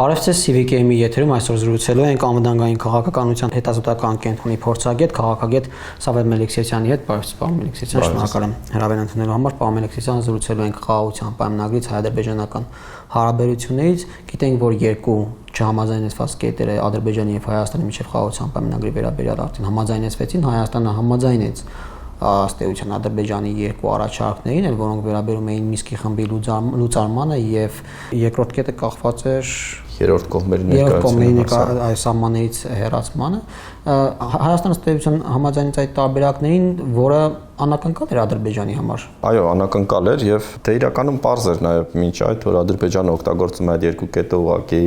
Հարև ձեզ CVK-ի եթերում այսօր զրուցելու ենք անվտանգային քաղաքականության հետազոտական կենտրոնի փորձագետ, քաղաքագետ Սավեր Մելիքսյանի հետ։ Բարև ձեզ, պարոն Մելիքսյան, շնորհակալ եմ հրավեր ընդունելու համար։ Պարոն Մելիքսյան, զրուցելու ենք խաղաղության պայմանագրից, հայ-ադրբեջանական հարաբերություններից։ Գիտենք, որ երկու չհամաձայնեցված կետերը Ադրբեջանի եւ Հայաստանի միջև խաղաղության պայմանագրի վերաբերյալ արդեն համաձայնեցվեցին, Հայաստանը համաձայնեց ըստ էության Ադրբեջանի երկու առաջարկներին, որոնք վերաբերում էին Մինսկի խմբի լուծարմանը եւ երկրորդ կետը կախված էր երրորդ կողմերի այս սահմաններից հեռացմանը։ Հայաստանը ըստ էության համաձայնեց այդ տարբերակներին, որը անակնկալ էր Ադրբեջանի համար։ Այո, անակնկալ էր եւ դե իրականում պարզ էր նաեւ մինչ այդ, որ Ադրբեջանը օգտագործում է այդ երկու կետը ուղղակի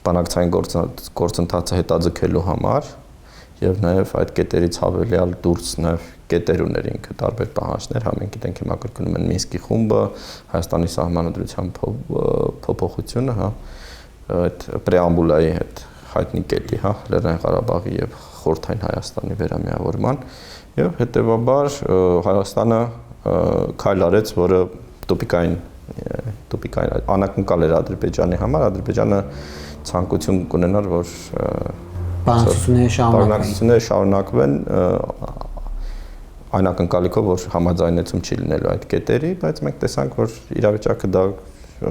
բանակցային գործընթացը հետաձգելու համար եւ նաեւ այդ կետերից հավելյալ դուրս նաեւ կետեր ուներ ինքը տարբեր պահանջներ, հա մենք գիտենք հիմա կրկնում են Մինսկի խումբը, Հայաստանի սահմանադրության փոփոխությունը, հա այդ պրեամբուլայի հետ հայտնի կետի, հա Լեռնային Ղարաբաղի եւ Խորհրդային Հայաստանի վերամիավորման եւ հետեւաբար Հայաստանը քայլ արեց, որը տոպիկային անակնկալ էր Ադրբեջանի համար, Ադրբեջանը ցանկություն կունենար, որ բանակցությունները շարունակվեն այն ակնկալիքով, որ համաձայնեցում չի լինելու այդ կետերի, բայց մենք տեսանք, որ իրավիճակը դա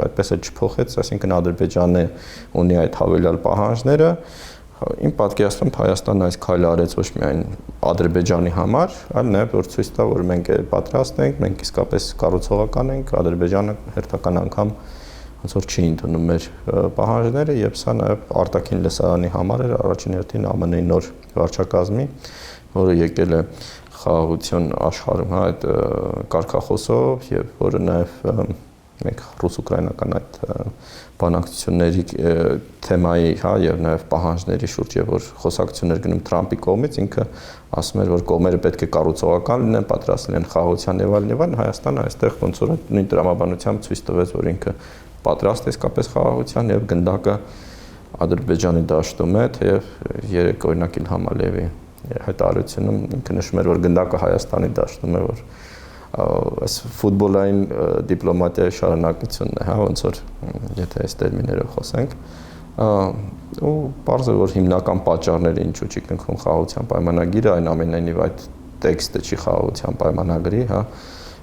այդպես էլ չփոխեց, այսինքն Ադրբեջանը ունի այդ հավելյալ պահանջները, իմ պատկերացմամբ Հայաստանն այս քայլը արեց ոչ միայն Ադրբեջանի համար, այլ նաև որ ցույց տա, որ մենք պատրաստ ենք, մենք իսկապես կառուցողական ենք, Ադրբեջանը հերթական անգամ ոնց որ չի ընդունում մեր պահանջները եւ սա նաեւ արտաքին լսարանի համար էր առաջին հերթին ԱՄՆ-ի նոր վարչակազմի, որը եկել է խաղաղություն աշխարհում, հա, այդ կարգախոսով եւ որը նաեւ մենք ռուս-ուկրաինական այդ բանակցությունների թեմայի, հա, եւ նաեւ պահանջների շուրջ եւ որ խոսակցություններ գնում Թրամփի կողմից, ինքը ասում էր, որ կողմերը պետք է կառուցողական լինեն, պատրաստ լինեն խաղաղության եւ այլն, Հայաստանը այստեղ ոնց որ նույն տրամաբանությամբ ցույց տվեց, որ ինքը պատրաստ է իսկապես խաղաղության եւ գնդակը Ադրբեջանի դաշտում է, թեև երեք օրինակ Իլհամ Ալիևի հայտարարությունում ինքը նշում էր, որ գնդակը Հայաստանի դաշտում է, որ այս ֆուտբոլային դիպլոմատիայի շարունակությունն է, հա, ոնց որ եթե այս տերմիներով խոսենք, ու պարզ է, որ հիմնական պատճառները ինչու չի կնքում խաղաղության պայմանագիրը, այն ամենայնիվ այդ տեքստը չի խաղաղության պայմանագրի, հա,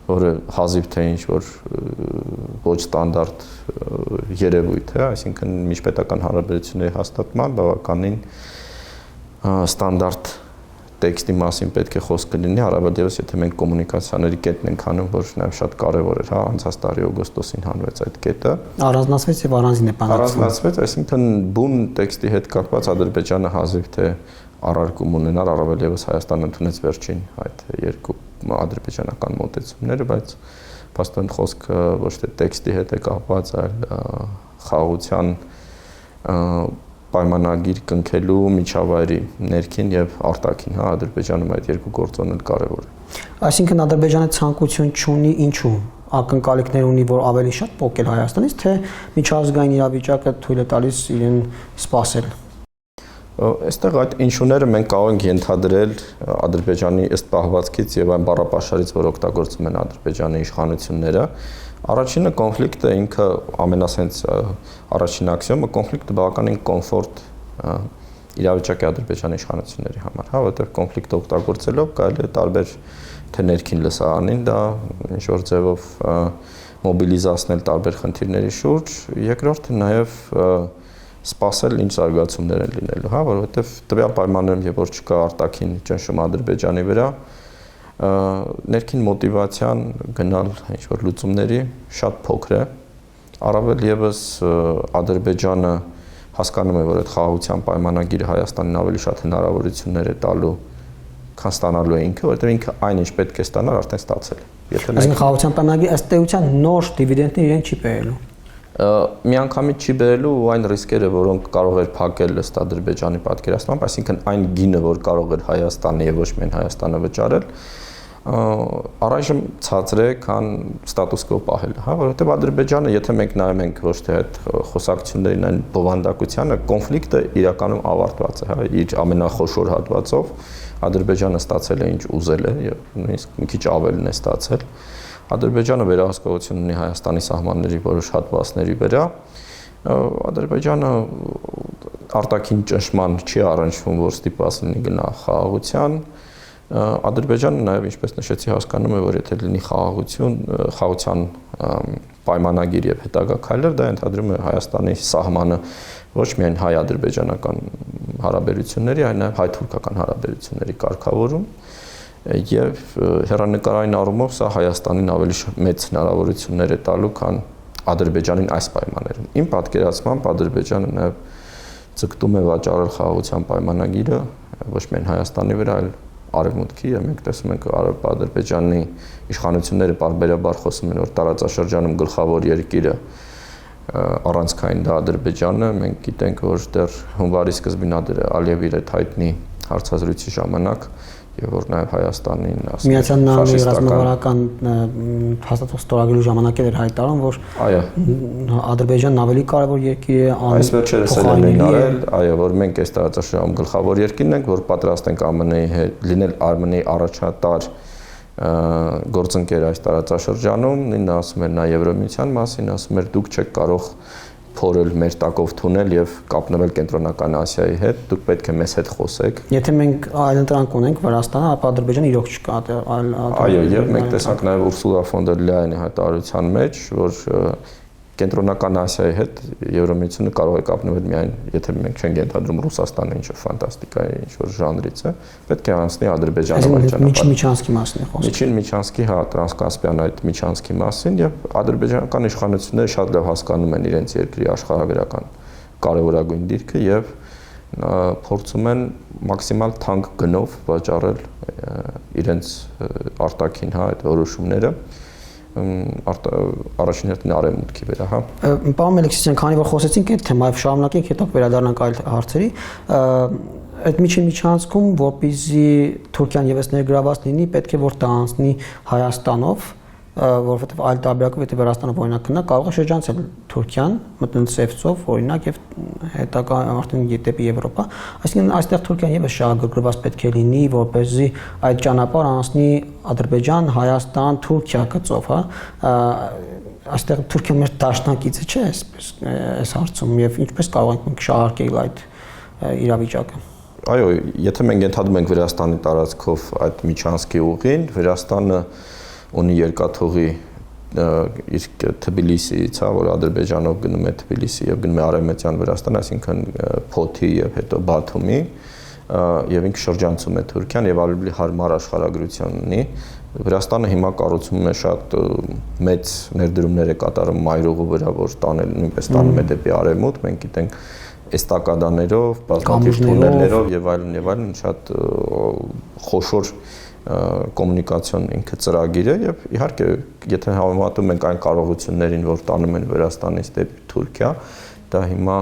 որը հազիվ թե ինչ որ ոչ ստանդարտ երևույթ է, այսինքն միջպետական հարաբերությունների հաստատման բավականին ստանդարտ տեքստի մասին պետք է խոսքը լինի, առավել ևս եթե մենք կոմունիկացիաների կետն ենք հանում, որ նաև շատ կարևոր էր, հա, անցած տարի օգոստոսին հանվեց այդ կետը։ Առանձնացվեց եւ առանձին է բանակցվում։ Առանձնացվեց, այսինքն բուն տեքստի հետ կապված Ադրբեջանը հազիվ թե առարկում ունենար, առավել ևս Հայաստանը ընդունեց վերջին այդ երկու ադրբեջանական մոտեցումները, բայց փաստորեն խոսքը ոչ թե տեքստի հետ է կապված, այլ խաղաղության պայմանագիր կնքելու միջավայրի ներքին եւ արտաքին, հա, Ադրբեջանում այդ երկու գործոնն էլ կարեւոր է։ Այսինքն Ադրբեջանը ցանկություն չունի, ինչու ակնկալիքներ ունի, որ ավելի շատ փոկել Հայաստանից, թե միջազգային իրավիճակը թույլ է տալիս իրեն սպասել։ Այստեղ այդ ինչուները մենք կարող ենք ենթադրել Ադրբեջանի ըստ պահվածքից եւ այն բառապաշարից, որ օգտագործում են Ադրբեջանի իշխանությունները։ Առաջինը կոնֆլիկտը ինքը ամենասենց առաջին աքսիոմը կոնֆլիկտը բավականին կոմֆորտ իրավիճակ է Ադրբեջանի իշխանությունների համար, հա, որտեղ կոնֆլիկտը օգտագործելով կարելի է տարբեր թե ներքին լսարանին դա ինչ որ ձևով մոբիլիզացնել տարբեր խնդիրների շուրջ, երկրորդը նաեւ սպասել ինչ զարգացումներ են լինելու, հա, որովհետեւ տվյալ պայմաններում երբ որ չկա արտաքին ճնշում Ադրբեջանի վրա, ներքին մոտիվացիան գնալ ինչ որ լուծումների շատ փոքր է, առավել եւս Ադրբեջանը հասկանում է, որ այդ խաղաղության պայմանագիրը Հայաստանին ավելի շատ հնարավորություններ է տալու, քան ստանալու է ինքը, որովհետեւ ինքը այն ինչ պետք է ստանալ արդեն ստացել է։ Այսինքն խաղաղության պայմանագիրը ըստ էության նոր դիվիդենդներ իրեն չի բերելու։ Միանգամից չի բերելու այն ռիսկերը, որոնք կարող էր փակել ըստ Ադրբեջանի պատկերացմամբ, այսինքն այն գինը, որ կարող էր Հայաստանը եւ ոչ միայն Հայաստանը վճարել, առայժմ ցածր է, քան ստատուս կվո պահելը, հա, որովհետեւ Ադրբեջանը, եթե մենք նայում ենք ոչ թե այդ խոսակցություններին, այն բովանդակությանը, կոնֆլիկտը իրականում ավարտված է, հա, իր ամենախոշոր հատվածով Ադրբեջանը ստացել է ինչ ուզել է եւ նույնիսկ մի քիչ ավելին է ստացել։ Ադրբեջանը վերահսկողություն ունի Հայաստանի սահմանների որոշ հատվածների վրա, Ադրբեջանը արտաքին ճնշման չի առնչվում, որ ստիպված լինի գնա խաղաղության։ Ադրբեջանը նաև, ինչպես նշեցի, հասկանում է, որ եթե լինի խաղաղության պայմանագիր եւ հետագա քայլեր, դա ընդհանրում է Հայաստանի սահմանը ոչ միայն հայ-ադրբեջանական հարաբերությունների, այլ նաև հայ-թուրքական հարաբերությունների կարգավորում եւ հեռանկարային առումով սա Հայաստանին ավելի մեծ հնարավորություններ է տալու, քան Ադրբեջանին այս պայմաններում։ Իմ պատկերացմամբ Ադրբեջանը նաև ցկտում է վաճառել խաղաղության պայմանագիրը ոչ միայն Հայաստանի վրա, այլ Արևմուտքի, եւ մենք տեսնում ենք Ադրբեջանի իշխանությունները բարբերաբար խոսում են, որ տարածաշրջանում գլխավոր երկիրը առանցքային դա Ադրբեջանը, մենք գիտենք, որ դեռ հունվարի սկզբին Ալիևի հետ հայտնի հարցազրույցի ժամանակ եւ որ նաեւ Հայաստանին ասում Միացյալ Նահանգների ռազմավարական հաստատող ստորագրելու ժամանակ էր հայտարարում, որ Ադրբեջանն ավելի կարևոր երկիր է, այս վերջերս են արել, որ մենք այս տարածաշրջանում գլխավոր երկիրն ենք, որ պատրաստ ենք ԱՄՆ-ի հետ լինել ԱՄՆ-ի առաջատար գործընկեր այս տարածաշրջանում, նույնն ասում էր նա Եվրոմիության մասին, ասում էր դուք չեք կարող փորել մեր տակով թունել եւ կապնվել Կենտրոնական Ասիայի հետ, դուք պետք է մեզ հետ խոսեք։ Եթե մենք այլընտրանք ունենք Վրաստանը, ապա Ադրբեջանը իրոք չկա այլ։ Այո, եւ մենք տեսանք նաեւ Ուրսուլա ֆոն դեր Լայենի հայտարարության մեջ, որ Կենտրոնական Ասիայի հետ Եվրոմիությունը կարող է կապնվել միայն, եթե մենք չենք ենթադրում Ռուսաստանը ինչ-որ ֆանտաստիկայի ինչ-որ ժանրից է, պետք է անցնի Ադրբեջանը ճանապարհ։ Միջանցքի մասին է խոսքը։ Միջին Միջանցքի, տրանսկասպիան այդ Միջանցքի մասին եւ ադրբեջանական իշխանությունները շատ լավ հասկանում են իրենց երկրի աշխարհագրական կարևորագույն դիրքը եւ փորձում են մաքսիմալ թանկ գնով վաճառել իրենց արտաքին այդ որոշումները առաջին հերթին Արևմուտքի վրա, հա։ Պարոն Մելիքսյան, քանի որ խոսեցինք այդ թեմայով, շարունակենք, հետո վերադառնանք այլ հարցերի։ Այդ միջանցքում, որպեսզի Թուրքիան եւս ներգրաված լինի, պետք է որ դա անցնի Հայաստանով, որովհետեւ այլ տարբերակով եթե Վրաստանով օրինակ գնա, կարող է շրջանցել Թուրքիան, մտնել Սևծով, օրինակ եւ հետագա արդեն դեպի Եվրոպա։ Այսինքն այստեղ Թուրքիան եւս շահագրգռված պետք է լինի, որպեսզի այդ ճանապարհը անցնի Ադրբեջան, Հայաստան, Թուրքիա գծով, հա։ Այստեղ Թուրքիան մեր դաշնակիցը չէ, այս հարցում եւ ինչպես կարող ենք մենք շահարկել այդ իրավիճակը։ Այո, եթե մենք ընդհանրում ենք Վրաստանի տարածքով այդ Միջանցքի ուղին, Վրաստանը ունի երկաթուղի իսկ Թբիլիսիից, որ Ադրբեջանով գնում է Թբիլիսի եւ գնում է Արևմտյան Վրաստան, այսինքն Փոթի եւ հետո Բաթումի եւ ինքը շրջանցում է Թուրքիան եւ ավելի հարմար աշխարհագրություն ունի։ Վրաստանը հիմա կառուցում է շատ մեծ ներդրումներ է կատարում մայրուղու վրա, որ տանել նույնպես տանում է դեպի Արևմուտք, մենք գիտենք էստակադաներով, բազմաթիվ թունելներով եւ այլն շատ խոշոր կոմունիկացիոն ինքը ծրագիր է եւ իհարկե եթե համեմատում ենք այն կարողություններին, որ տանում են Վրաստանից դեպի Թուրքիա, դա հիմա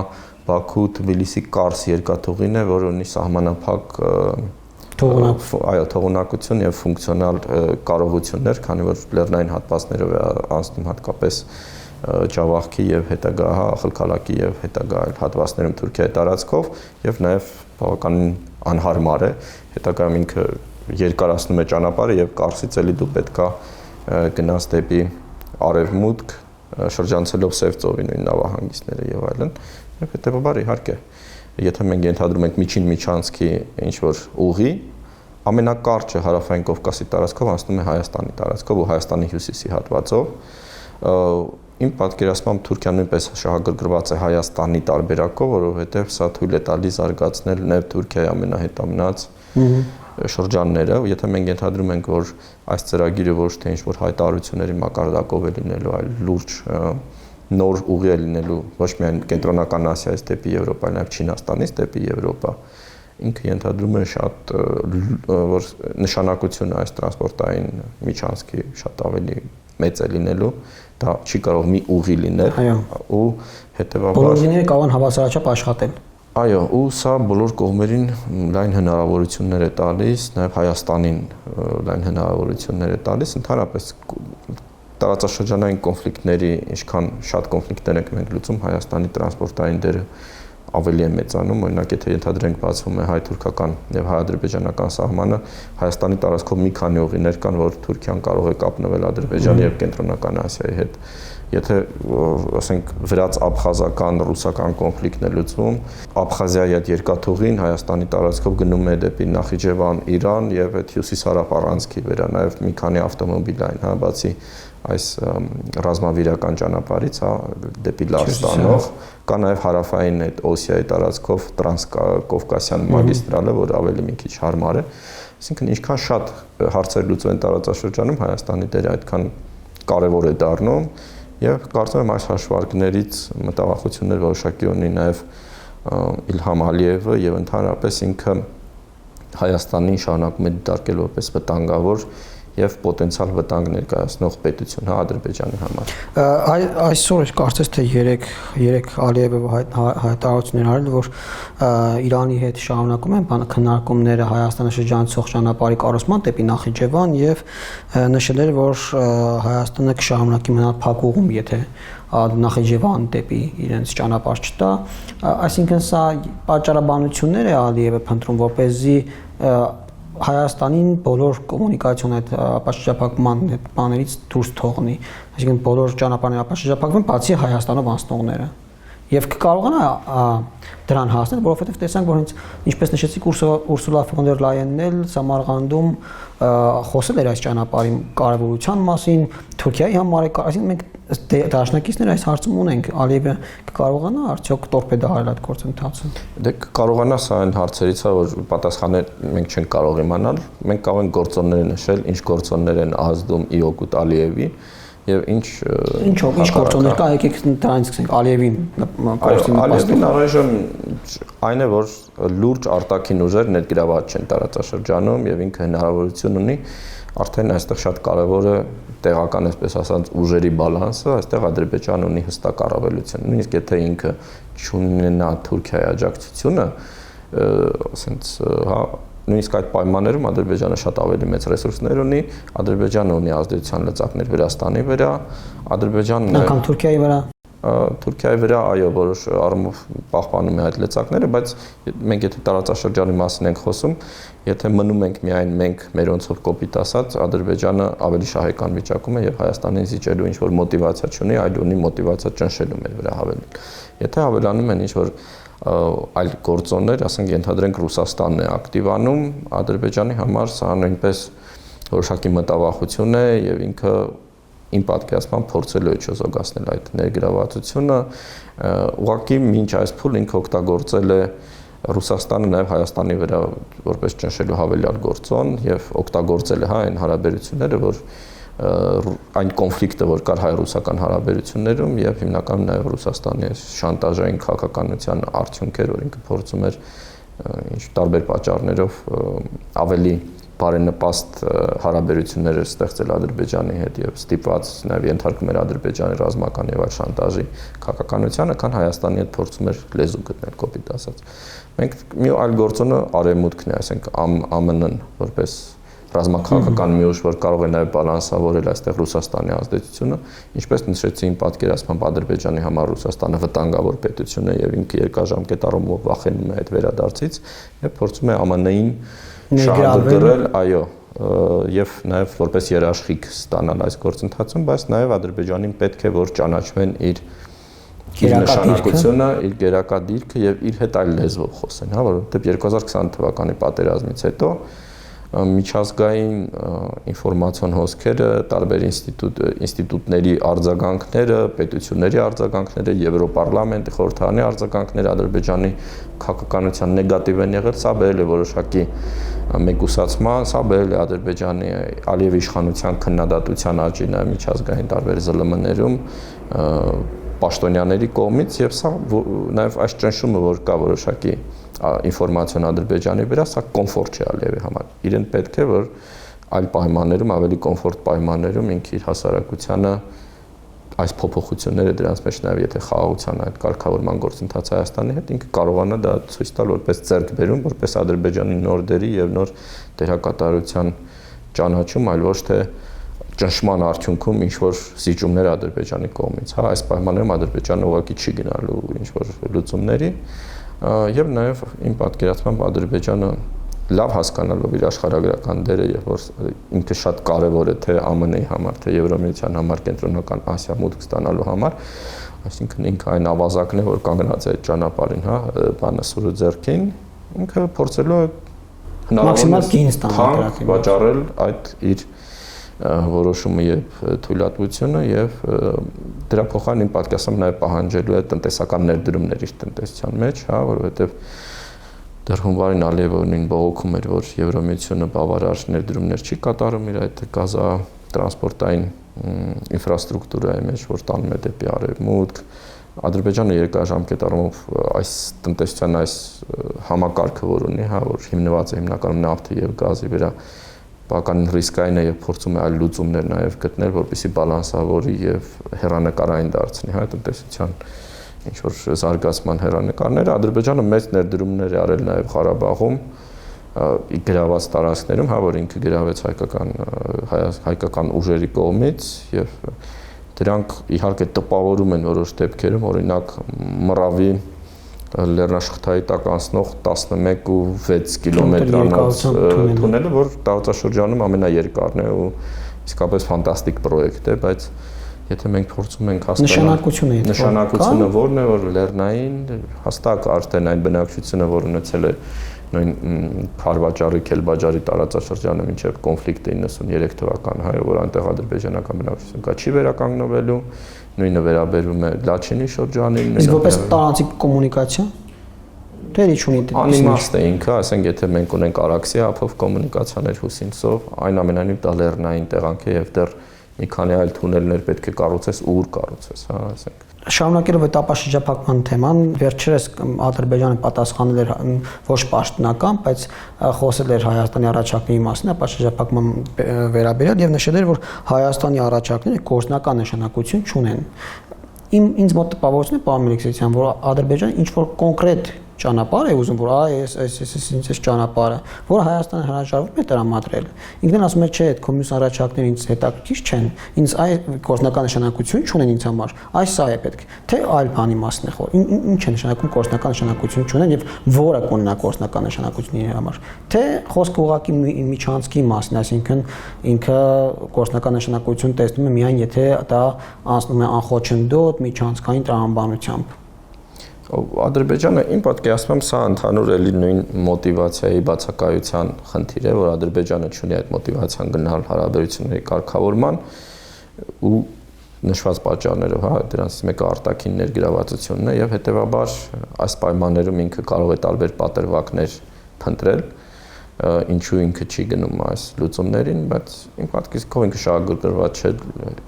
Բաքու-Թբիլիսի Կարս երկաթուղին է, որը ունի սահմանափակ թողունակություն եւ ֆունկցիոնալ կարողություններ, քանի որ լեռնային հատվածներով է անցնում հատկապես Ջավախքի եւ հետագա Ախալքալակի եւ հետագա այլ հատվածներում Թուրքիայի տարածքով եւ նաեւ բավականին անհարմար է, հետագայում ինքը երկարացնում է ճանապարհը եւ Կարսից էլի դու պետքա գնաս դեպի Արևմուտք, շրջանցելով Սևծովի նույն նավահանգիստները եւ այլն, եւ հետեւաբար իհարկե եթե մենք ենթադրում ենք միջին Միջանցքի ինչ որ ուղի, ամենակարճը հարավային Կովկասի տարածքով անցնում է Հայաստանի տարածքով ու Հայաստանի հյուսիսի հատվածով։ Իմ պատկերացմամբ Թուրքիան նույնպես շահագրգռված է Հայաստանի տարբերակով, որովհետև սա թույլ է տալիս զարգացնել նաև Թուրքիայի ամենահետամնաց շրջանները, եթե մենք ենթադրում ենք, որ այս ծրագիրը ոչ թե ինչ-որ հայտարարությունների մակարդակով է լինելու, այլ լուրջ նոր ուղի է լինելու ոչ միայն Կենտրոնական Ասիայից դեպի Եվրոպա, այլ նաև Չինաստանից դեպի Եվրոպա, ինքը ենթադրում է շատ որ նշանակությունը այս տրանսպորտային միջանցքի շատ ավելի մեծ է լինելու, դա չի կարող մի ուղի լինել ու հետեւաբար բոլոր ուղիները կարող են հավասարաչափ աշխատել։ Այո, ու սա բոլոր կողմերին լայն հնարավորություններ է տալիս, նաև Հայաստանին լայն հնարավորություններ է տալիս, ընդհանրապես տարածաշրջանային կոնֆլիկտների, ինչքան շատ կոնֆլիկտներ ենք մենք լուծում, Հայաստանի տրանսպորտային դերը ավելի է մեծանում, օրինակ եթե ենթադրենք բացվում է հայ-թուրքական եւ հայ-ադրբեջանական սահմանը, Հայաստանի տարածքով մի քանի ուղիներ կան, որ Թուրքիան կարող է կապնվել Ադրբեջանի եւ Կենտրոնական Ասիայի հետ, եթե ասենք վրաց-աբխազական ռուսական կոնֆլիկտն է լուծվում, Աբխազիայի այդ երկաթուղին Հայաստանի տարածքով գնում է դեպի Նախիջևան, Իրան եւ այդ հյուսիս-հարավ առանցքի վրա, նաեւ մի քանի ավտոմոբիլային, հա, բացի այս ռազմավիրական ճանապարհից, հա, դեպի Լարստանով, կա նաեւ հարավային այդ Օսիայի տարածքով Տրանսկովկասյան մագիստրալը, որ ավելի մի քիչ հարմար է։ Այսինքն ինչքան շատ հարցեր լուծվում են տարածաշրջանում, Հայաստանի դերը այդքան կարևոր է դառնում եւ կարծում եմ այս հաշվարկներից մտավախություններ որոշակի ունի նաեւ Իլհամ Ալիևը եւ ընդհանրապես ինքը Հայաստանին շարունակում է դիտարկել որպես վտանգավոր եւ պոտենցիալ վտանգ ներկայացնող պետություն, հա, Ադրբեջանի համար։ Այսօր կարծես թե 3 Ալիևը հայտարարություններ արել, որ Իրանի հետ շարունակում են քննարկումները Հայաստանը շրջանցող ճանապարհի կառուցման դեպի Նախիջևան եւ նշել էր, որ Հայաստանը կշարունակի մնալ փակուղում, եթե Նախիջևան դեպի իրենց ճանապարհ չտա, այսինքն սա պատճառաբանություններ է Ալիևը փնտրում, որպեսզի Հայաստանին բոլոր կոմունիկացիոն այդ ապաշրջափակման բաներից դուրս թողնի, այսինքն բոլոր ճանապարհները ապաշրջափակվեն, բացի Հայաստանով անցնողները։ Եվ կկարողանա դրան հասնել, որովհետև տեսանք, որ հենց ինչպես նշեցիք Ուրսուլա ֆոն դեր Լայենն էլ Սամարղանդում խոսել էր այս ճանապարհի կարևորության մասին, Թուրքիայի համար է, այսինքն մենք դաշնակիցներ այս հարցում ունենք, Ալիևը կկարողանա արդյոք տորպեդահարել այդ գործընթացը։ Դե կկարողանա, սա այն հարցերից է, որ պատասխանել մենք չենք կարող իմանալ, մենք կարող ենք գործոններ նշել, ինչ գործոններ են ազդում ի օգուտ Ալիևի եւ ինչ գործոններ կա, եկեք դրանից սկսենք Ալիևին գործին Ալիևին առայժմ այն է, որ լուրջ արտաքին ուժեր ներգրաված չեն տարածաշրջանում եւ ինքը հնարավորություն ունի արդեն այստեղ շատ կարևոր է տեղական, այսպես ասած, ուժերի բալանսը, այստեղ Ադրբեջանը ունի հստակ առավելություն։ Նույնիսկ եթե ինքը չունենա Թուրքիայի աջակցությունը, ասենց, հա, նույնիսկ այդ պայմաններում Ադրբեջանը շատ ավելի մեծ ռեսուրսներ ունի, Ադրբեջանը ունի ազդեցության լծակներ Վրաստանի վրա, Ադրբեջանն անգամ Թուրքիայի վրա Թուրքիայի վրա, այո, որոշ առումով պահպանում է այդ լծակները, բայց մենք եթե տարածաշրջանի մասին ենք խոսում, եթե մնում ենք միայն մենք մերոնցով կոպիտ ասած, Ադրբեջանը ավելի շահեկան վիճակում է եւ Հայաստանին զիջելու ինչ որ մոտիվացիա չունի, այլ ունի մոտիվացիա ճնշելու մեր վրա հավելել։ Եթե հավելանում են ինչ որ այլ գործոններ, ասենք ենթադրենք Ռուսաստանն է ակտիվանում, Ադրբեջանի համար սա նույնպես որոշակի մտավախություն է եւ ինքը իմ պատկերացմամբ փորձելու է չզոգացնել այդ ներգրավվածությունը, ուղղակի մինչ այս փուլ ինքը օգտագործել է Ռուսաստանը նաև Հայաստանի վրա որպես ճնշելու հավելյալ գործոն եւ օգտագործել է այն հարաբերությունները, որ այն կոնֆլիկտը, որ կար հայ-ռուսական հարաբերություններում եւ հիմնականում նաև Ռուսաստանի շանտաժային քաղաքականության արդյունքեր, որ ինքը փորձում էր ինչ տարբեր պատճառներով ավելի բարենպաստ հարաբերություններ ստեղծել Ադրբեջանի հետ եւ ստիպված նաեւ ենթարկում էր Ադրբեջանի ռազմական եւ այլ շանտաժի քաղաքականությանը, քան Հայաստանի հետ փորձում էր լեզու գտնել, կոպիտ ասած։ Մենք մի այլ գործոնը արևմուտքն է, ասենք ԱՄՆ-ն որպես ռազմաքաղաքական մի ուժ, որ կարող է նաեւ բալանսավորել այստեղ Ռուսաստանի ազդեցությունը, ինչպես նշեցի իմ պատկերացմամբ Ադրբեջանի համար Ռուսաստանը վտանգավոր պետություն է եւ ինքը երկաժամկետ առումով վախենում է այդ վերադարձից եւ փորձում է ԱՄՆ-ին շահագրգռել, այո, եւ նաեւ որպես երաշխիք ստանալ այս գործընթացում, բայց նաեւ Ադրբեջանին պետք է որ ճանաչվեն իր նշանակությունը, իր գերակա դիրքը եւ իր հետ այլ լեզվով խոսեն, հա, որովհետեւ 2020 թվականի պատերազմից հետո միջազգային ինֆորմացիոն հոսքերը, տարբեր ինստիտուտների արձագանքները, պետությունների արձագանքները, Եվրոպարլամենտի խորհրդարանի արձագանքները Ադրբեջանի քաղաքականության նեգատիվ են եղել, սա բերել է որոշակի մեկուսացման, սա բերել է Ադրբեջանի Ալիևի իշխանության քննադատության աճի նաև միջազգային տարբեր ԶԼՄ-ներում պաշտոնյաների կողմից եւ սա նաև այս ճնշումը, որ կա որոշակի ինֆորմացիոն Ադրբեջանի վրա, սա կոմֆորտ չէ Ալիևի համար։ Իրեն պետք է որ այլ պայմաններում, ավելի կոմֆորտ պայմաններում ինքը իր հասարակությանը այս փոփոխությունները դրանց մեջ նաև եթե խաղաղության այդ կարգավորման գործընթաց Հայաստանի հետ ինքը կարողանա դա ցույց տալ որպես ձեռքբերում, որպես Ադրբեջանի նոր դերի եւ նոր դերակատարության ճանաչում, այլ ոչ թե ճնշման արդյունքում ինչ որ զիջումներ Ադրբեջանի կողմից, հա, այս պայմաններում Ադրբեջանը ուղղակի չի գնալու ինչ որ լուծումների եւ նաեւ իմ պատկերացմամբ Ադրբեջանը լավ հասկանալով իր աշխարհագրական դերը եւ որ ինքը շատ կարեւոր է թե ԱՄՆ-ի համար, թե Եվրամիության համար, Կենտրոնական Ասիա մուտք ստանալու համար, այսինքն ինքը այն ավազակն է, որ կանգնած է այդ ճանապարհին, հա, բանը սուրը ձեռքին, ինքը փորձելու է մաքսիմալ գին ստանալ վաճառել այդ իր որոշումը եւ թույլատվությունը եւ դրա փոխարեն իմ պատկասամ նաեւ պահանջելու է տնտեսական ներդրումներ իր տնտեսության մեջ, հա, որովհետեւ դեռ հունվարին Ալիևովին բողոքում էր, որ Եվրամիությունը բավարար ներդրումներ չի կատարում իր այդ գազա տրանսպորտային ինֆրաստրուկտուրայի մեջ, որ տանում է դեպի արևմուտք։ Ադրբեջանը երկարաժամկետ առումով այս տնտեսության այս համակարգը, որ ունի, հա, որ հիմնված է հիմնականում նավթի եւ գազի վրա, բավականին ռիսկային է եւ փորձում է այլ լուծումներ նաեւ գտնել, որպեսզի բալանսավորի եւ հեռանկարային դարձնի, հա, տնտեսության ինչ որ զարգացման հեռանկարները։ Ադրբեջանը մեծ ներդրումներ է արել նաև Ղարաբաղում, գրաված տարածքներում, հա, որ ինքը գրավեց հայկական ուժերի կողմից եւ դրանք իհարկե տպավորում են որոշ դեպքերում, օրինակ Մռավի Լեռնաշխթայի տակ անցնող 11.6 կիլոմետրանոց թունելը, որ տարածաշրջանում ամենաերկարն է ու իսկապես ֆանտաստիկ պրոյեկտ է, բայց եթե մենք փորձում ենք հասկանալ նշանակությունը որն է, որ լեռնային հաստատ արդեն այն բնակչությունը, որ ունեցել է նույն Քարվաճարի, Քելբաջարի տարածաշրջանը մինչև կոնֆլիկտը 93 թվականը, հայ, որ այնտեղ ադրբեջանական բնակչություն կա, չի վերականգնվելու, նույնը վերաբերում է Լաչինի շրջանին, իսկ որպես տարածիկ կոմունիկացիա դերի չունի անիմաստ է ինքը, ասենք եթե մենք ունենք Արաքսի ափով կոմունիկացիաներ հուսինցով, այնուամենայնիվ դա լեռնային տեղանք է եւ դեռ մի քանի այլ թունելներ պետք է կառուցես, ուր կառուցես, հա, ասենք։ Շարունակելով այդ ապաշրջափակման թեման, վերջերս Ադրբեջանը պատասխանել էր ոչ պաշտոնական, բայց խոսել էր Հայաստանի առաջարկների մասին ապաշրջափակման վերաբերյալ եւ նշել էր, որ Հայաստանի առաջարկները գործնական նշանակություն չունեն։ Ինձ մոտ տպավորություն է, պարոն Մելիքսյան, որ Ադրբեջանը ինչ որ կոնկրետ ճանապարհ է ուզում, որ այս ճանապարհը, որ Հայաստանը հրաժարվում է տրամադրել։ Ինքն ասում է, չէ, այդ կոմունիստ առաջարկները ինձ հետաքրքիր չեն, ինձ այս գործնական նշանակություն չունեն ինձ համար, այս սա է պետք, թե այլ բանի մասն է խոր։ Ինչ է նշանակում գործնական նշանակություն չունեն եւ որը կունենա գործնական նշանակություն իր համար։ Թե խոսքը ուղղակի միջանցքի մասն է, այսինքն ինքը գործնական նշանակություն տեսնում է միայն եթե դա անցնում է անխոչնդոտ միջանցքային տրամաբանությամբ։ Ադրբեջանը իմ պատկերացմամբ սա ընդհանուր էլի նույն մոտիվացիայի բացակայության խնդիր է, որ Ադրբեջանը չունի այդ մոտիվացիան գնալ հարաբերությունների կարգավորման ու նշված պատճառներով, հա, դրանից մեկը արտաքին ներգրավվածությունն է եւ հետեւաբար այս պայմաններում ինքը կարող է տարբեր պատրվակներ փնտրել, ինչու ինքը չի գնում այս լուծումներին, բայց իմ պատկերացմով ինքը շահագրգռված չէ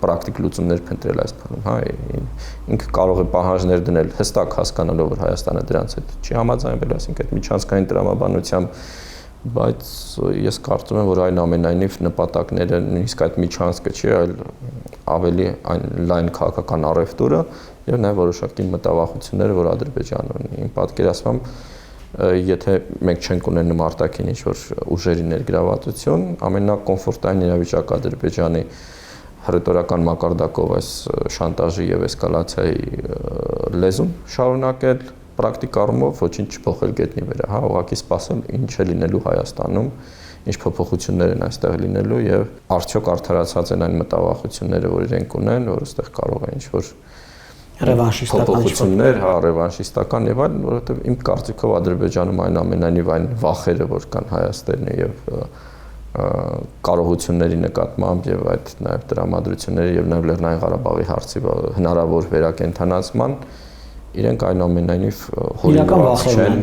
պրակտիկ լուծումներ փնտրել այս բանում, հա, ինքը կարող է պահանջներ դնել հստակ հասկանալով, որ Հայաստանը դրանց հետ չի համաձայնվել, այսինքն այդ միջանցքային տրամաբանությամբ, բայց ես կարծում եմ, որ այնուամենայնիվ նպատակները նույնիսկ այդ միջանցքը չի, այլ ավելի այն լայն քաղաքական առևտուրը եւ նաեւ որոշակի մտավախությունները, որ Ադրբեջանը ունի։ Իմ պատկերացմամբ եթե մենք չենք ունենում արտաքին ինչ-որ ուժերի ներգրավվածություն, ամենակոմֆորտային իրավիճակը Ադրբեջանի հռետորական մակարդակով այս շանտաժի եւ էսկալացիայի լեզուն շարունակել, պրակտիկ առումով ոչինչ չփոխել գետնի վրա, հա, ուղղակի սպասել ինչ է լինելու Հայաստանում, ինչ փոփոխություններ են այստեղ լինելու եւ արդյոք արդարացած են այն մտավախությունները, որ իրենք ունեն, որ այստեղ կարող է ինչ-որ ռևանշիստական փոփոխություններ, հա, ռևանշիստական եւ այլն, որովհետեւ իմ կարծիքով Ադրբեջանում այնուամենայնիվ այն վախերը, որ կան Հայաստանի եւ կարողությունների նկատմամբ եւ այդ նաեւ տրամադրությունների եւ նաեւ Լեռնային Ղարաբաղի հարցի հնարավոր վերակենդանացման, իրենք այնուամենայնիվ հորինված չեն,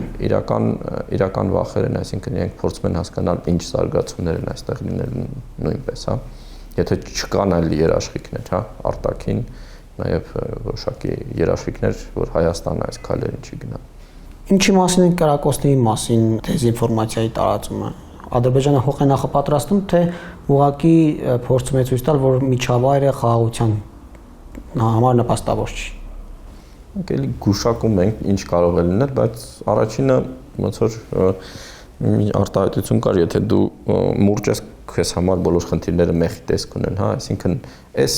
իրական վախեր են, այսինքն իրենք փորձում են հասկանալ ինչ զարգացումներ են այստեղ լինելու նույնպես, հա, եթե չկան այլ երաշխիքներ, հա, արտաքին նաև որոշակի երաշխիքներ, որ Հայաստանը այս քայլերին չի գնա։ Ինչի մասին են կրակոցների մասին դեզինֆորմացիայի տարածումը։ Ադրբեջանը հող է նախապատրաստում, թե ուղղակի փորձում է ցույց տալ, որ միջավայրը խաղաղության համար նպաստավոր չի։ Մենք էլի գուշակում ենք ինչ կարող է լինել, բայց առաջինը ոնց որ արտահայտություն կար, եթե դու մուրճ ես քեզ համար բոլոր խնդիրները մեխի տեսք ունեն, հա, այսինքն այս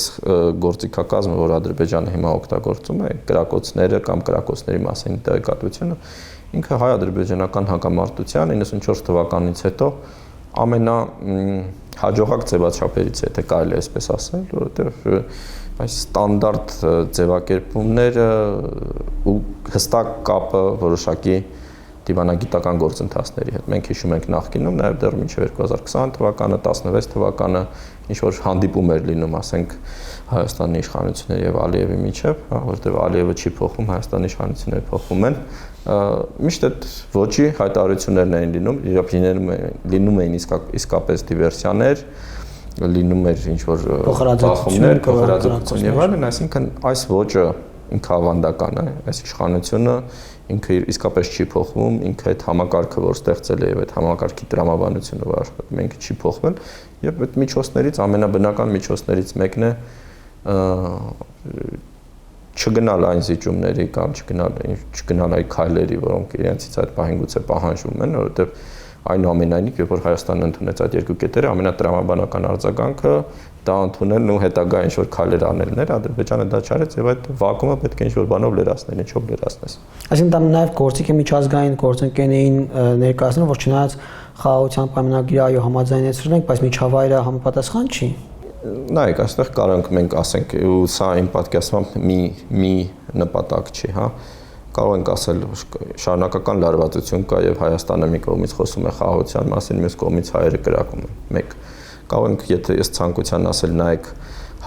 գործիքակազմը, որ Ադրբեջանը հիմա օգտագործում է, կրակոցները կամ կրակոցների մասին տեղեկատվությունը, ինքը հայ-ադրբեջանական հակամարտության 94 թվականից հետո ամենահաջողակ ձևաչափերից է, եթե կարելի է այսպես ասել, որովհետև այս ստանդարտ ձևակերպումները ու հստակ կապը որոշակի դիվանագիտական գործընթացների հետ։ Մենք հիշում ենք նախկինում, նաև դեռ մինչև 2020 թվականը, 16 թվականը ինչ որ հանդիպում էր լինում, ասենք Հայաստանի իշխանությունների եւ Ալիևի միջև, որովհետեւ Ալիևը չի փոխում, Հայաստանի իշխանությունները փոխում են։ Միշտ այդ ոչի հայտարարություններն էին լինում էին իսկապես դիվերսիաներ, լինում էր ինչ որ փոխհրաձգություններ, փոխհրաձգություն եւ այլն, այսինքն այս ոճը ինքը ավանդական է, այս իշխանությունը ինքը իսկապես չի փոխվում, ինքը այդ համակարգը, որ ստեղծել է եւ այդ համակարգի տրամաբանությունը, որ աշխատում է, ինքը չի փոխվել եւ այդ միջոցներից ամենաբնական միջոցներից մեկն է չգնալ այն զիջումների կամ չգնալ այն քայլերի, որոնք իրենցից այդ պահին գուցե պահանջվում են, որովհետեւ այնուամենայնիվ, երբ որ Հայաստանը ընդունեց այդ երկու կետերը, ամենատրամաբանական արձագանքը դա ընդունելն ու հետագա ինչ որ քայլեր անելն էր, Ադրբեջանը դա չարեց եւ այդ վակուումը պետք է ինչ որ բանով լրացնել, ինչով լրացնես։ Այսինքն դա նաեւ գործիքը միջազգային գործընկերներին ներկայացնում, որ չնայած խաղաղության պայմանագիրը այո համաձայնեցրել ենք, բայց միջավայրը համապատասխան չի։ Նայեք, այստեղ կարող մենք ասենք, ու սա իմ պատկերացմամբ մի նպատակ չի, հա։ Կարող ենք ասել շարունակական լարվածություն կա եւ Հայաստանը մի կողմից խոսում է խաղաղության մասին, մյուս կողմից հայերը կրակում են։ Մեկ կարող ենք, եթե ես ցանկության ասել, նայեք,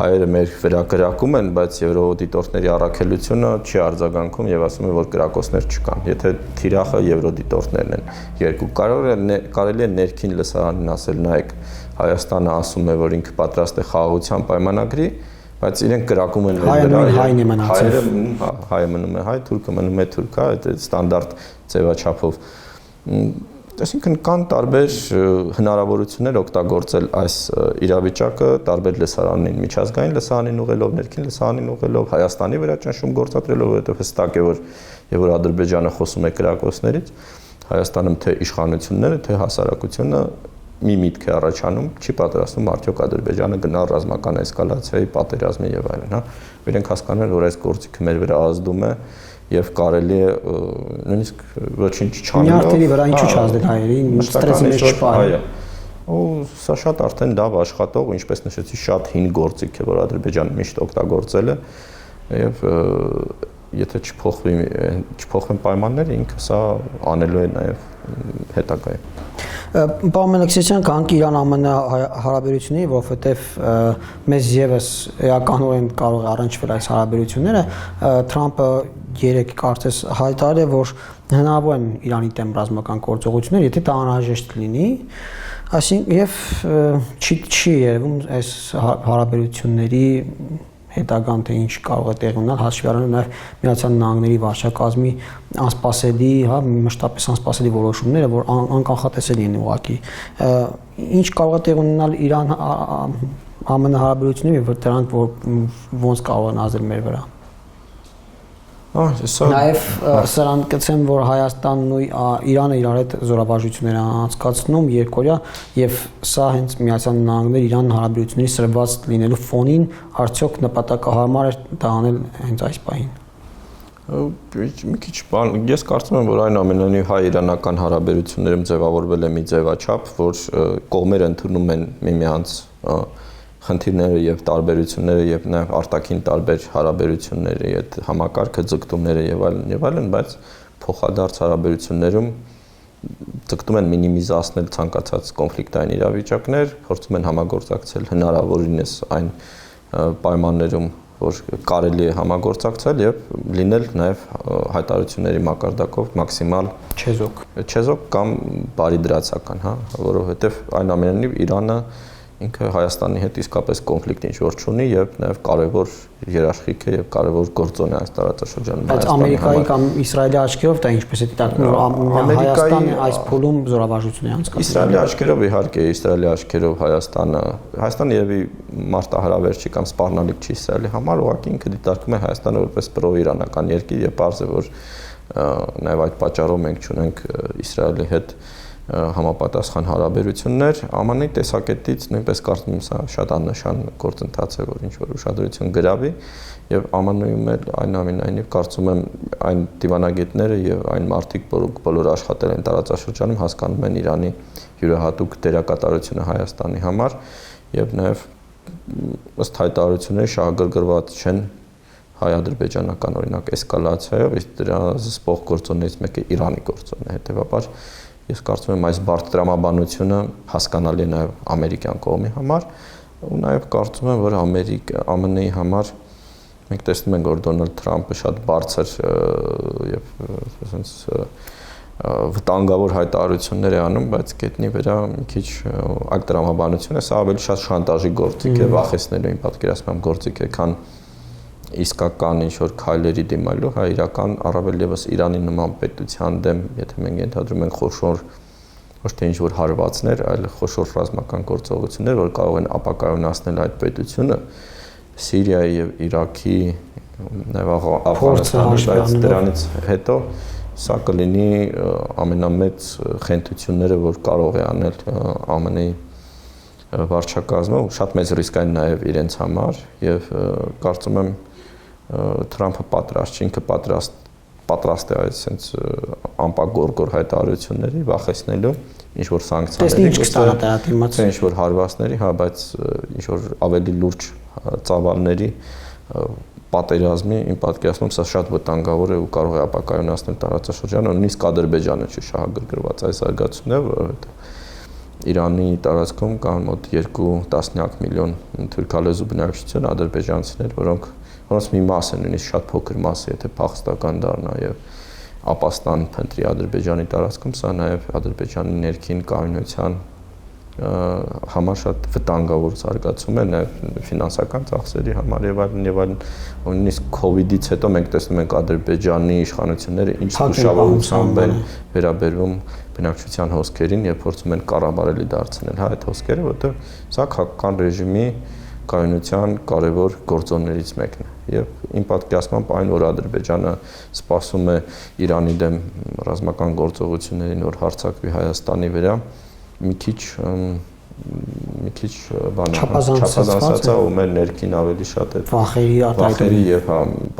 հայերը մեր վրա կրակում են, բայց եվրոդիտորների առաքելությունը չի արձագանքում եւ ասում է, որ կրակոցներ չկան։ Եթե թիրախը եվրոդիտորներն են, երկու կարելի է ներքին լսարանին ասել, նայեք, Հայաստանը ասում է, որ ինքը պատրաստ է խաղաղության պայմանագրի, բայց իրենք կրակում են հայը մնում է հայ, թուրքը մնում է թուրք, այդ ստանդարտ ձևաչափով։ Այսինքն կան տարբեր հնարավորություններ օգտագործել այս իրավիճակը տարբեր լսարանին, միջազգային լսարանին ուղղելով, ներքին լսարանին ուղղելով, Հայաստանի վրա ճնշում գործադրելով, որովհետև հստակ է, որ Ադրբեջանը խոսում է կրակոցներից, Հայաստանում թե իշխանությունները, թե հասարակությունը մի միտք է առաջանում, չի պատրաստվում արդյոք Ադրբեջանը գնալ ռազմական էսկալացիայի, պատերազմի եւ այլն, հա։ Իրենք հասկանում են, որ այս գործիքը մեր վրա ազդում է եւ կարելի է նույնիսկ ոչինչ չանելով։ Նյարդերի վրա ինչու չազդել հայերին, ստրեսի մեջ չպահել։ Ու սա շատ արդեն լավ աշխատող, ինչպես նշեցի, շատ հին գործիք է, որ Ադրբեջանը միշտ օգտագործել է եւ եթե չփոխվեն պայմանները, ինքը սա անելու է նաեւ հետագայում։ Պարոն Մելիքսյան, կանք Իրան-ԱՄՆ հարաբերությունների, որովհետև մեզ եւս էականորեն կարող է առնչվել այս հարաբերությունները, Թրամփը երեք կարծես հայտարարել է, որ հնարավոր են Իրանի դեմ ռազմական գործողություններ, եթե դա անհրաժեշտ լինի, այսինքն եւ չի երևում այս հարաբերությունների հետագան թե ինչ կարող է տեղի ունենալ, հաշվի առնելով նաև Միացյալ Նահանգների վարչակազմի անսպասելի, հա, մշտապես անսպասելի որոշումները, որ անկանխատեսելի են ուղղակի։ Ինչ կարող է տեղի ունենալ Իրան-ԱՄՆ հարաբերությունների, որ դրանք ոնց կարող են ազդել մեր վրա։ Նաև սրան կցեմ, որ Հայաստանն ու Իրանը իրար հետ զորավարժություններ են անցկացնում երկօրյա եւ սա հենց Միացյալ Նահանգներ Իրան հարաբերությունների սրված լինելու ֆոնին արդյոք նպատակահարմար է դա անել հենց այս պահին։ Մի քիչ բան, ես կարծում եմ, որ այնուամենայնիվ հայ-իրանական հարաբերություններում ձևավորվել է մի ձևաչափ, որ կողմերը ընդունում են միմյանց խնդիրները եւ տարբերությունները եւ նաեւ արտաքին տարբեր հարաբերությունների այդ համակարգը ձգտումները եւ այլն, բայց փոխադարձ հարաբերություններում ձգտում են մինիմիզացնել ցանկացած կոնֆլիկտային իրավիճակներ, փորձում են համագործակցել հնարավորինս այն պայմաններում, որ կարելի է համագործակցել եւ լինել նաեւ հայտարարությունների մակարդակով մաքսիմալ չեզոք կամ բարիդրացական, հա, որովհետեւ այնուամենայնիվ Իրանը ինքը Հայաստանի հետ իսկապես կոնֆլիկտ ինչ-որ չունի եւ նաեւ կարեւոր երաշխիք է եւ կարեւոր գործոն է այս տարածաշրջանում։ Բայց Ամերիկայի կամ Իսրայելի աչքերով դա ինչպես է դիտարկվում, Հայաստանը այս փուլում զորավարժություն է անցկացնում։ Իսրայելի աչքերով իհարկե, Իսրայելի աչքերով Հայաստանը եւի մարտահրավեր չի կամ սպառնալիք չի Իսրայելի համար, ուղղակի ինքը դիտարկում է Հայաստանը որպես պրո-իրանական երկիր եւ բարձր որ նաեւ այդ պատճառով մենք չունենք Իսրայելի հետ համապատասխան հարաբերություններ, ԱՄՆ-ի տեսակետից նույնպես կարծում եմ սա շատ աննշան գործընթաց է, որ ինչ որ ուշադրություն գրավի եւ ԱՄՆ-ում էլ այնուամենայնիվ կարծում եմ այն դիվանագետները եւ այն մարդիկ, որոնք բոլոր աշխատել են տարածաշրջանում, հասկանում են Իրանի յուրահատուկ դերակատարությունը Հայաստանի համար եւ նաեւ ըստ հայտարարությունների շահագրգռված չեն հայ-ադրբեջանական օրինակ էսկալացիայով, իսկ դրա զսպող գործոններից մեկը Իրանի գործոնն է, հետեւաբար ես կարծում եմ այս բարդ տրամաբանությունը հասկանալի է նաև ամերիկյան կողմի համար ու նաև կարծում եմ որ ԱՄՆ-ի համար մենք տեսնում ենք որ Դոնալդ Թրամփը շատ բարձր եւ ասենց վտանգավոր հայտարարություններ է անում, բայց գետնի վրա մի քիչ այլ տրամաբանություն է, սա ավելի շատ շանտաժի գործիք է, վախեցնելու իմ պատկերացմամբ գործիք է, քան իսկական ինչ-որ քայլերի դիմելու, հա իրական առավել եւս Իրանի նման պետության դեմ, եթե մենք ենթադրում ենք խոշոր ոչ թե ինչ-որ հարվածներ, այլ խոշոր ռազմական գործողություններ, որ կարող են ապակայունացնել այդ պետությունը, Սիրիայի եւ Իրաքի, նաեւ Աֆղանստանի, բայց դրանից հետո սա կլինի ամենամեծ խենթությունները, որ կարող է անել ԱՄՆ-ի վարչակազմը, շատ մեծ ռիսկ այն նաեւ իրենց համար եւ կարծում եմ Թրամփը պատրաստ չի, ինքը պատրաստ է այսպես անպագորգոր հայտարարությունների վախեցնելու, ինչ որ սանկցիաների, ինչ որ հարվածների, հա, բայց ինչ որ ավելի լուրջ ծավալների պատերազմի իմ պատկերացմամբ սա շատ վտանգավոր է ու կարող է ապակայունացնել տարածաշրջանը, նույնիսկ Ադրբեջանը չի շահագրգռված այս զարգացումները, որովհետեւ Իրանի տարածքում կան մոտ 2 միլիոն թուրքալեզու բնակչություն ադրբեջանցիներ, որոնց մի մասը նույնիսկ շատ փոքր մասը, եթե փախստական դառնա եւ ապաստան փնտրի Ադրբեջանի տարածքում, սա նաեւ Ադրբեջանի ներքին կայունության համար շատ վտանգավոր զարգացում է նաեւ ֆինանսական ծախսերի համար եւ այլն, նույնիսկ COVID-ից հետո մենք տեսնում ենք Ադրբեջանի իշխանությունները ինչ ուշավորությամբ են վերաբերվում բնակչության հոսքերին եւ փորձում են կառավարելի դարձնել այդ հոսքերը, որտեղ սա քաղաքական ռեժիմի կայունության կարևոր գործոններից մեկն է եւ իմ պատկերացմամբ այն որ Ադրբեջանը սպասում է Իրանի դեմ ռազմական գործողություններին որ հարձակվի Հայաստանի վրա մի քիչ չափազանցած է ու մեր ներքին ավելի շատ է վախերի եւ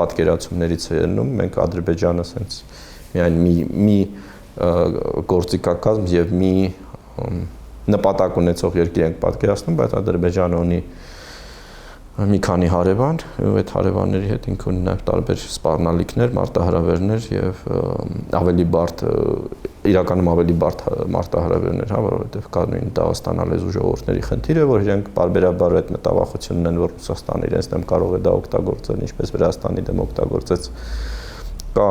պատկերացումներից է ելնում մենք Ադրբեջանը ասենց միայն մի գործիքակազմ եւ մի նպատակ ունեցող երկիր ենք պատկերացնում, բայց Ադրբեջանը ունի մի քանի հարևան, ու այդ հարևանների հետ ինքը ունի նաև տարբեր սպառնալիքներ, մարտահրավերներ եւ ավելի բարդ իրականում ավելի բարդ մարտահրավերներ, հա, որովհետեւ կա նույն Դաղստանալեզու ժողովուրդների խնդիրը, որ իրենք բարբերաբար այդ մտավախությունն են, որ Ռուսաստանը իրենց դեմ կարող է դա օգտագործել, ինչպես Վրաստանի դեմ օգտագործեց, կա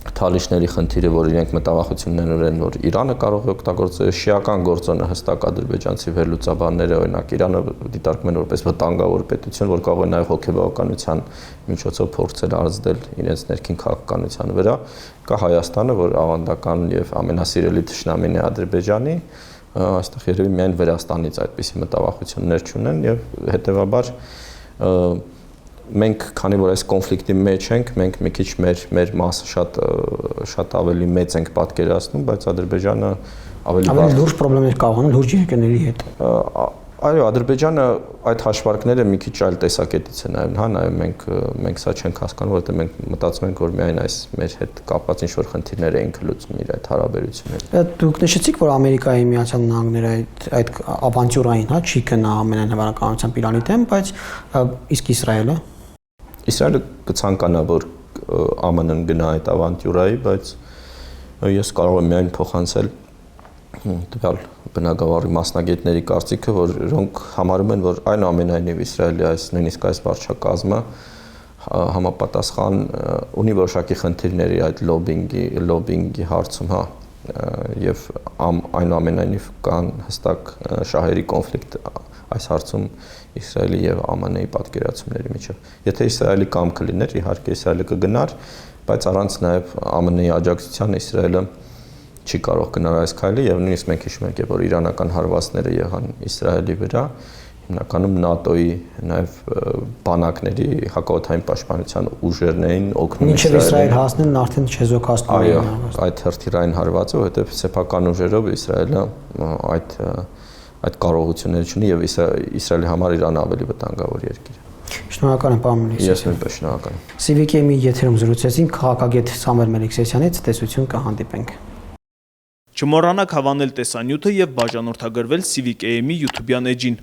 Թալիշների խնդիրը, որ իրենք մտավախություններ ունեն, որ Իրանը կարող է օգտագործել շիական գործոնը հստակ ադրբեջանցի վերլուծաբանները, օրինակ Իրանը դիտարկում են որպես վտանգավոր պետություն, որ կարող է նաև հոգեբանական միջոցով փորձել ազդել իրենց ներքին քաղաքականության վրա, կա Հայաստանը, որ ավանդական եւ ամենասիրելի թշնամին է Ադրբեջանի, այստեղ երևի միայն Վրաստանից այդպիսի մտավախություններ չունեն եւ հետեւաբար մենք քանի որ այս կոնֆլիկտի մեջ ենք, մենք մի քիչ մեր մասը շատ ավելի մեծ ենք պատկերացնում, բայց Ադրբեջանը ավելի լուրջ խնդիրներ կարող ունի լուրջ երկրների հետ։ Այո, Ադրբեջանը այդ հաշվարկները մի քիչ այլ տեսակետից է նայում, հա, նաեւ մենք սա չենք հասկանում, որովհետեւ մենք մտածում ենք, որ միայն այս մեր հետ կապված ինչ-որ խնդիրներ էին լուծում իր այդ հարաբերությունները։ Դուք նշեցիք, որ Ամերիկայի Միացյալ Նահանգները այդ ավանտյուրային, հա, չի գնա ամենայն հավանականությամբ Իրանի դեմ, բայց իսկ Իսրայելը Իսրայելը կցանկանա, որ ԱՄՆ-ն գնա այդ ավանտյուրայի, բայց ես կարող եմ միայն փոխանցել տվյալ բնագավառի մասնագետների կարծիքը, որոնք համարում են, որ այնուամենայնիվ Իսրայելի նույնիսկ այս վարչակազմը համապատասխան ունի որոշակի խնդիրների այդ լոբինգի հարցում, հա, եւ այնուամենայնիվ կան հստակ շահերի կոնֆլիկտ այս հարցում Իսրայելի եւ ԱՄՆ-ի պատկերացումների միջեւ։ Եթե Իսրայելի կամքը լիներ, իհարկե Իսրայելը կգնար, բայց առանց նաեւ ԱՄՆ-ի աջակցության Իսրայելը չի կարող գնալ այս քայլը եւ նույնիսկ մենք հիշում ենք, որ իրանական հարվածները եղան Իսրայելի վրա հիմնականում ՆԱՏՕ-ի նաև բանակների հակաօդային պաշտպանության ուժերն էին օգնում Մինչև Իսրայել հասնեն արդեն չեզոքացնում էին այդ հրթիռային հարվածը, որովհետև սեփական ուժերով Իսրայելը այդ կարողությունները ունի եւ Իսրայելի համար Իրանը ավելի վտանգավոր երկիր է։ Շնորհակալ եմ, պարոն Մելիքսիսյան։ Ես նույնպես շնորհակալ եմ։ Civic-ի եթերում զրուցեցինք քաղաքագետ Սամվել Մելիքսիսյանից, տեսություն կհանդիպենք։ Չմոռանաք հավանել տեսանյութը եւ բաժանորդագրվել Civic AM-ի YouTube-յան էջին։